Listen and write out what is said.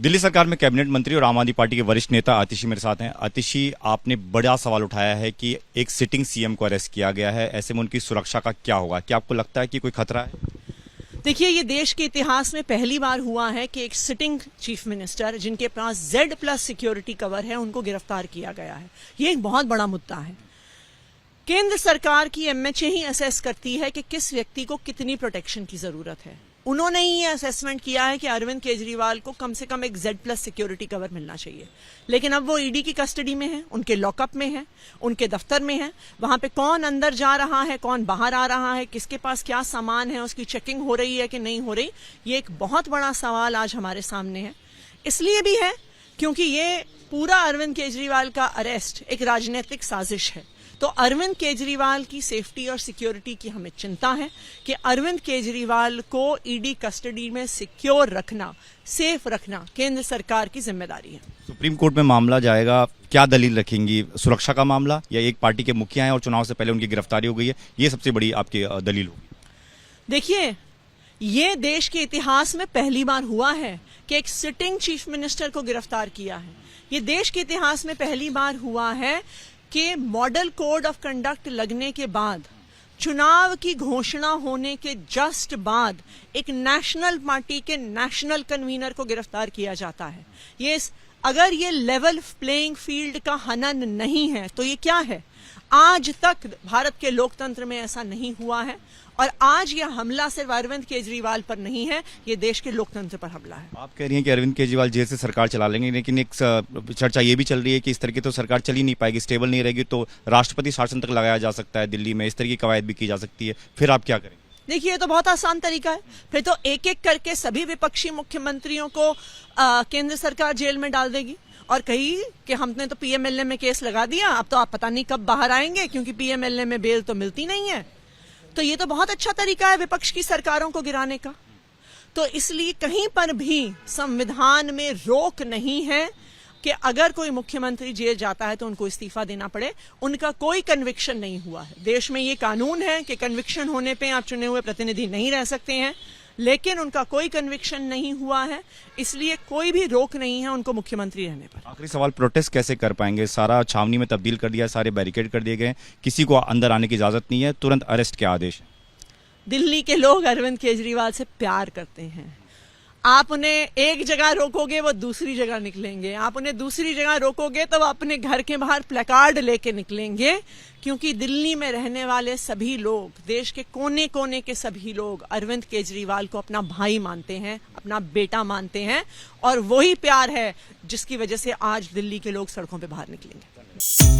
दिल्ली सरकार में कैबिनेट मंत्री और आम आदमी पार्टी के वरिष्ठ नेता आतिशी मेरे साथ हैं। आतिशी, आपने बड़ा सवाल उठाया है कि एक सिटिंग सीएम को अरेस्ट किया गया है, ऐसे में उनकी सुरक्षा का क्या होगा? क्या आपको लगता है कि कोई खतरा है? देखिए, ये देश के इतिहास में पहली बार हुआ है कि एक सिटिंग चीफ मिनिस्टर जिनके पास Z+ सिक्योरिटी कवर है, उनको गिरफ्तार किया गया है। ये एक बहुत बड़ा मुद्दा है। केंद्र सरकार की MHA ही असेस करती है कि किस व्यक्ति को कितनी प्रोटेक्शन की जरूरत है। उन्होंने ही ये असेसमेंट किया है कि अरविंद केजरीवाल को कम से कम एक Z+ सिक्योरिटी कवर मिलना चाहिए। लेकिन अब वो ईडी की कस्टडी में है, उनके लॉकअप में है, उनके दफ्तर में है। वहां पे कौन अंदर जा रहा है, कौन बाहर आ रहा है, किसके पास क्या सामान है, उसकी चेकिंग हो रही है कि नहीं हो रही, ये एक बहुत बड़ा सवाल आज हमारे सामने है। इसलिए भी है क्योंकि ये पूरा अरविंद केजरीवाल का अरेस्ट एक राजनीतिक साजिश है। तो अरविंद केजरीवाल की सेफ्टी और सिक्योरिटी की हमें चिंता है कि अरविंद केजरीवाल को ईडी कस्टडी में सिक्योर रखना, सेफ रखना केंद्र सरकार की जिम्मेदारी है। सुप्रीम कोर्ट में मामला जाएगा, क्या दलील रखेंगी? सुरक्षा का मामला, या एक पार्टी के मुखिया हैं और चुनाव से पहले उनकी गिरफ्तारी हो गई है, ये सबसे बड़ी आपकी दलील होगी? देखिए, ये देश के इतिहास में पहली बार हुआ है कि एक सिटिंग चीफ मिनिस्टर को गिरफ्तार किया है। ये देश के इतिहास में पहली बार हुआ है कि मॉडल कोड ऑफ कंडक्ट लगने के बाद, चुनाव की घोषणा होने के जस्ट बाद, एक नेशनल पार्टी के नेशनल कन्वीनर को गिरफ्तार किया जाता है। अगर ये लेवल प्लेइंग फील्ड का हनन नहीं है तो ये क्या है? आज तक भारत के लोकतंत्र में ऐसा नहीं हुआ है, और आज यह हमला सिर्फ अरविंद केजरीवाल पर नहीं है, ये देश के लोकतंत्र पर हमला है। आप कह रही हैं कि अरविंद केजरीवाल जेल से सरकार चला लेंगे, लेकिन एक चर्चा ये भी चल रही है कि इस तरह की तो सरकार चल ही नहीं पाएगी, स्टेबल नहीं रहेगी, तो राष्ट्रपति शासन तक लगाया जा सकता है दिल्ली में, इस तरह की कवायद भी की जा सकती है। फिर आप क्या करेंगे? देखिए, ये तो बहुत आसान तरीका है। फिर तो एक एक करके सभी विपक्षी मुख्यमंत्रियों को केंद्र सरकार जेल में डाल देगी और कही कि हमने तो PMLA में केस लगा दिया, अब तो आप पता नहीं कब बाहर आएंगे, क्योंकि PMLA में बेल तो मिलती नहीं है। तो ये तो बहुत अच्छा तरीका है विपक्ष की सरकारों को गिराने का। तो इसलिए कहीं पर भी संविधान में रोक नहीं है कि अगर कोई मुख्यमंत्री जेल जाता है तो उनको इस्तीफा देना पड़े। उनका कोई कन्विक्शन नहीं हुआ है। देश में ये कानून है कि कन्विक्शन होने पे आप चुने हुए प्रतिनिधि नहीं रह सकते हैं, लेकिन उनका कोई कन्विक्शन नहीं हुआ है, इसलिए कोई भी रोक नहीं है उनको मुख्यमंत्री रहने पर। आखिरी सवाल, प्रोटेस्ट कैसे कर पाएंगे? सारा छावनी में तब्दील कर दिया, सारे बैरिकेड कर दिए गए, किसी को अंदर आने की इजाजत नहीं है, तुरंत अरेस्ट के आदेश है। दिल्ली के लोग अरविंद केजरीवाल से प्यार करते हैं। आप उन्हें एक जगह रोकोगे वो दूसरी जगह निकलेंगे, आप उन्हें दूसरी जगह रोकोगे तो वो अपने घर के बाहर प्लेकार्ड लेके निकलेंगे, क्योंकि दिल्ली में रहने वाले सभी लोग, देश के कोने कोने के सभी लोग अरविंद केजरीवाल को अपना भाई मानते हैं, अपना बेटा मानते हैं, और वही प्यार है जिसकी वजह से आज दिल्ली के लोग सड़कों पे बाहर निकलेंगे।